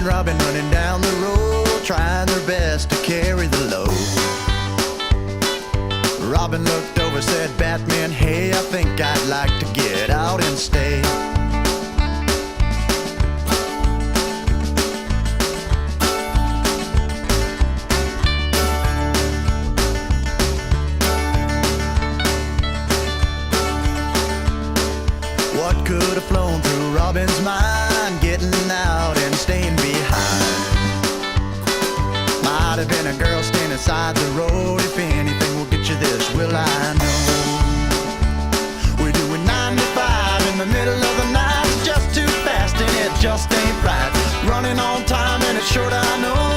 and Robin running down the road, trying their best to carry the load. Robin looked over, said, Batman, hey, I think I'd like to get out and stay. What could have flown through Robin's mind, getting out and staying behind? Might have been a girl standing beside the road. If anything will get you this, will I know? We're doing 95 in the middle of the night. It's just too fast and it just ain't right. Running on time and it's short, I know.